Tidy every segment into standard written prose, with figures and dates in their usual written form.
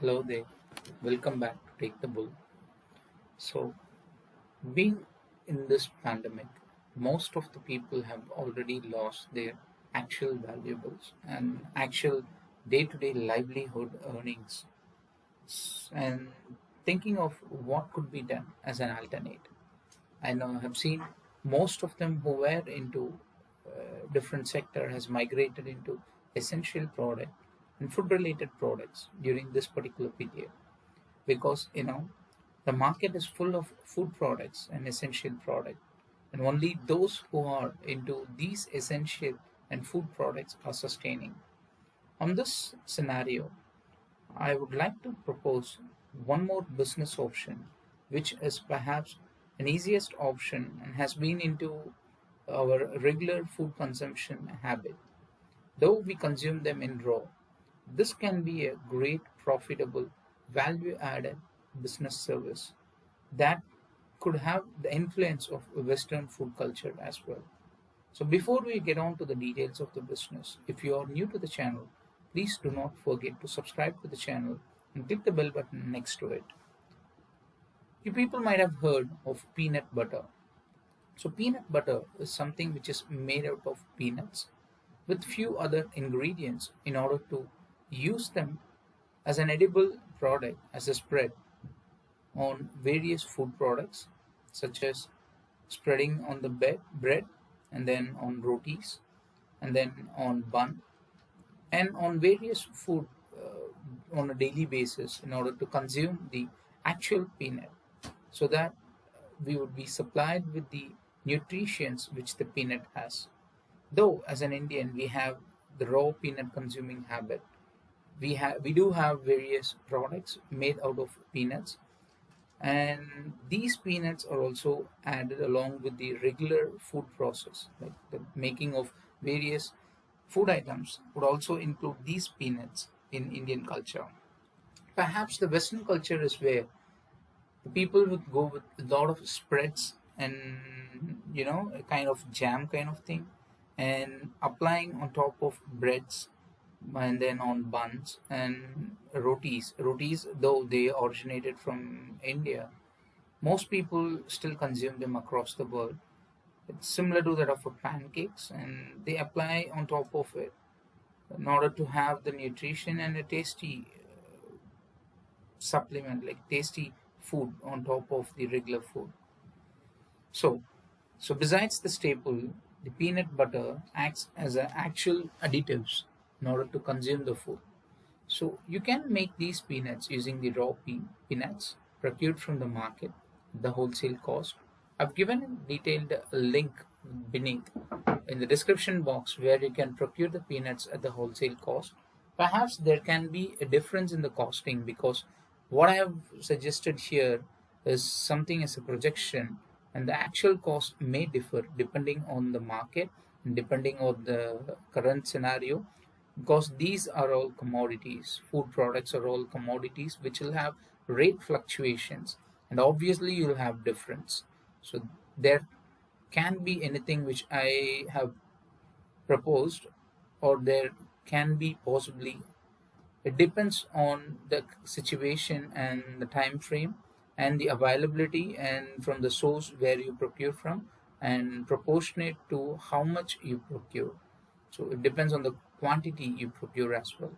Hello there, welcome back to Take the Bull. So, being in this pandemic, most of the people have already lost their actual valuables and actual day to day livelihood earnings, and thinking of what could be done as an alternate. I know I have seen most of them who were into different sector has migrated into essential product and food related products during this particular period because the market is full of food products and essential products, and only those who are into these essential and food products are sustaining. On this scenario, I would like to propose one more business option, which is perhaps an easiest option and has been into our regular food consumption habit. Though we consume them in raw, this can be a great, profitable, value added business service that could have the influence of Western food culture as well. So, before we get on to the details of the business, if you are new to the channel, please do not forget to subscribe to the channel and click the bell button next to it. You people might have heard of peanut butter. So, peanut butter is something which is made out of peanuts with few other ingredients in order to use them as an edible product as a spread on various food products, such as spreading on the bread, and then on rotis, and then on bun, and on various food on a daily basis in order to consume the actual peanut, so that we would be supplied with the nutrients which the peanut has. Though as an Indian we have the raw peanut consuming habit, we do have various products made out of peanuts, and these peanuts are also added along with the regular food process, like the making of various food items would also include these peanuts in Indian culture. Perhaps the Western culture is where the people would go with a lot of spreads and a kind of jam kind of thing, and applying on top of breads and then on buns and rotis. Rotis, though they originated from India, most people still consume them across the world. It's similar to that of a pancakes, and they apply on top of it in order to have the nutrition and a tasty supplement, like tasty food on top of the regular food. So, so besides the staple, the peanut butter acts as an actual additives in order to consume the food. So you can make these peanuts using the raw peanuts procured from the market at the wholesale cost. I've given a detailed link beneath in the description box where you can procure the peanuts at the wholesale cost. Perhaps there can be a difference in the costing because what I have suggested here is something as a projection, and the actual cost may differ depending on the market and depending on the current scenario, because these are all commodities. Food products are all commodities which will have rate fluctuations, and obviously you'll have difference. So there can be anything which I have proposed, or there can be possibly, it depends on the situation and the time frame and the availability and from the source where you procure from, and proportionate to how much you procure. So it depends on the quantity you procure as well.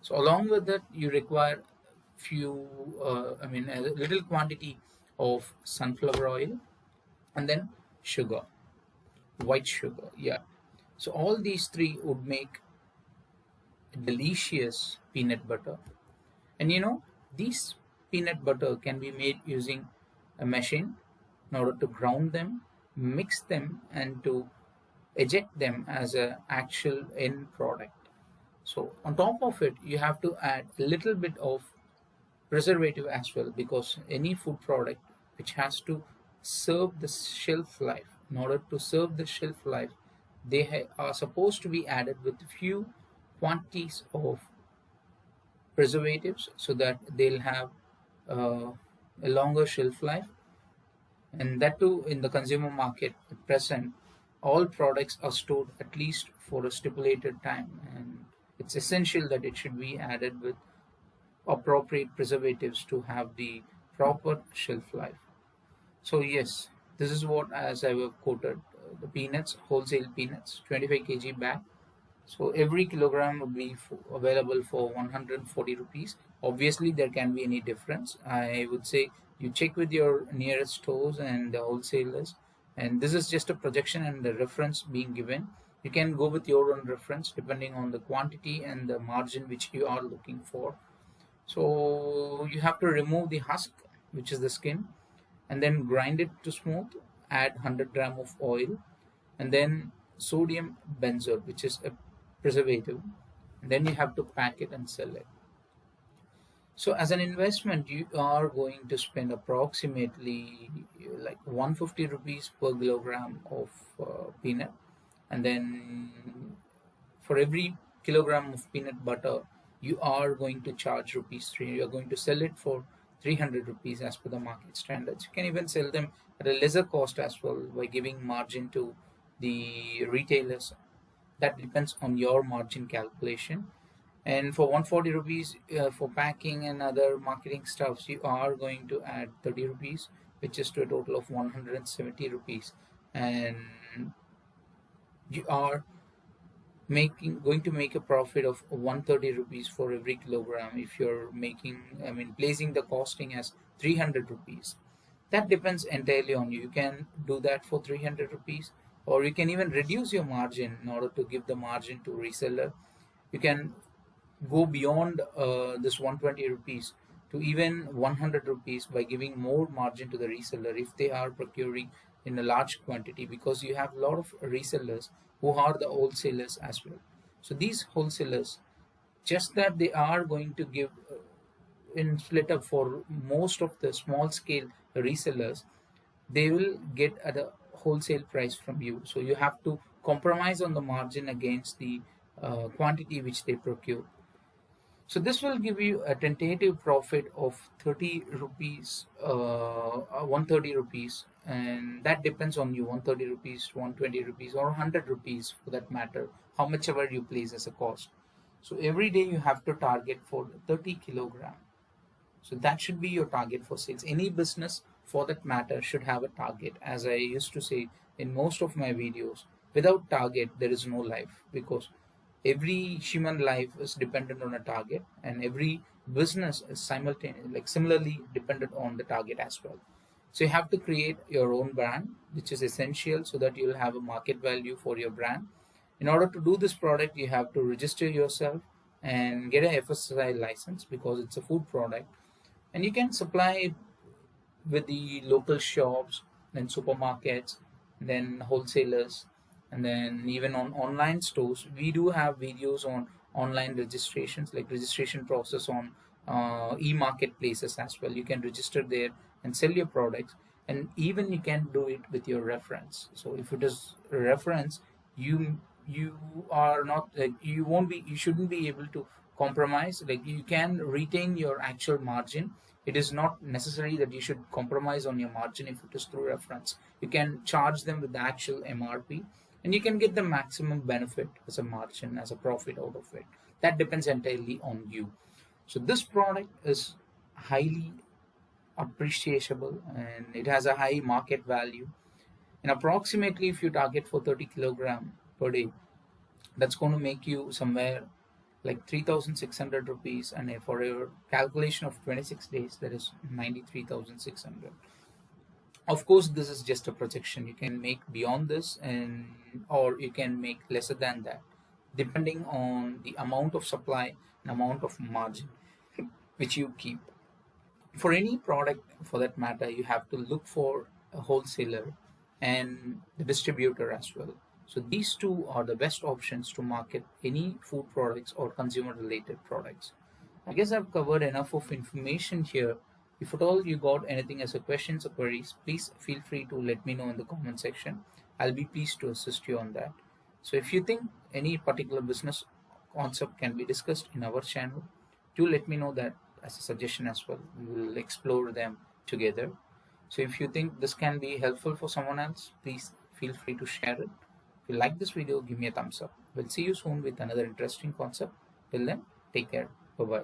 So along with that, you require few, a little quantity of sunflower oil, and then sugar, white sugar. Yeah. So all these three would make delicious peanut butter. And these peanut butter can be made using a machine in order to ground them, mix them, and to eject them as a actual end product. So on top of it, you have to add a little bit of preservative as well, because any food product which has to serve the shelf life, in order to serve the shelf life, they are supposed to be added with few quantities of preservatives so that they'll have uh, a longer shelf life. And that too, in the consumer market at present, all products are stored at least for a stipulated time, and it's essential that it should be added with appropriate preservatives to have the proper shelf life. So yes, this is what, as I have quoted, the peanuts, wholesale peanuts, 25 kg bag. So every kilogram would be available for 140 rupees. Obviously, there can be any difference. I would say you check with your nearest stores and the wholesalers. And this is just a projection and the reference being given. You can go with your own reference depending on the quantity and the margin which you are looking for. So you have to remove the husk, which is the skin, and then grind it to smooth. Add 100 gram of oil, and then sodium benzoate, which is a preservative. And then you have to pack it and sell it. So as an investment, you are going to spend approximately like 150 rupees per kilogram of peanut, and then for every kilogram of peanut butter, you are going to charge rupees 3. You are going to sell it for 300 rupees as per the market standards. You can even sell them at a lesser cost as well by giving margin to the retailers. That depends on your margin calculation. And for 140 rupees for packing and other marketing stuffs, you are going to add 30 rupees, which is to a total of 170 rupees. And you are going to make a profit of 130 rupees for every kilogram if you're placing the costing as 300 rupees. That depends entirely on you. You can do that for 300 rupees, or you can even reduce your margin in order to give the margin to reseller. You can go beyond this 120 rupees to even 100 rupees by giving more margin to the reseller if they are procuring in a large quantity, because you have a lot of resellers who are the wholesalers as well. So these wholesalers, just that they are going to give in split up for most of the small scale resellers, they will get at a wholesale price from you. So you have to compromise on the margin against the quantity which they procure. So this will give you a tentative profit of 30 rupees, 130 rupees, and that depends on you, 130 rupees, 120 rupees, or 100 rupees for that matter, how much ever you place as a cost. So every day you have to target for 30 kilogram. So that should be your target for sales. Any business for that matter should have a target. As I used to say in most of my videos, without target, there is no life, because every human life is dependent on a target, and every business is similarly dependent on the target as well. So you have to create your own brand, which is essential so that you'll have a market value for your brand. In order to do this product, you have to register yourself and get a FSSAI license, because it's a food product, and you can supply it with the local shops, then supermarkets, then wholesalers, and then even on online stores. We do have videos on online registrations, like registration process on e-marketplaces as well. You can register there and sell your products, and even you can do it with your reference. So if it is a reference, you are not like, you shouldn't be able to compromise. Like, you can retain your actual margin. It is not necessary that you should compromise on your margin if it is through reference. You can charge them with the actual MRP, and you can get the maximum benefit as a margin, as a profit out of it. That depends entirely on you. So this product is highly appreciable, and it has a high market value. And approximately, if you target for 30 kilogram per day, that's going to make you somewhere like 3,600 rupees, and for a calculation of 26 days, that is 93,600. Of course, this is just a projection. You can make beyond this, or you can make lesser than that, depending on the amount of supply and amount of margin which you keep. For any product for that matter, you have to look for a wholesaler and the distributor as well. So these two are the best options to market any food products or consumer related products. I guess I've covered enough of information here. If at all you got anything as a questions or queries, please feel free to let me know in the comment section. I'll be pleased to assist you on that. So if you think any particular business concept can be discussed in our channel, do let me know that as a suggestion as well. We will explore them together. So if you think this can be helpful for someone else, please feel free to share it. If you like this video, give me a thumbs up. We'll see you soon with another interesting concept. Till then, take care. Bye-bye.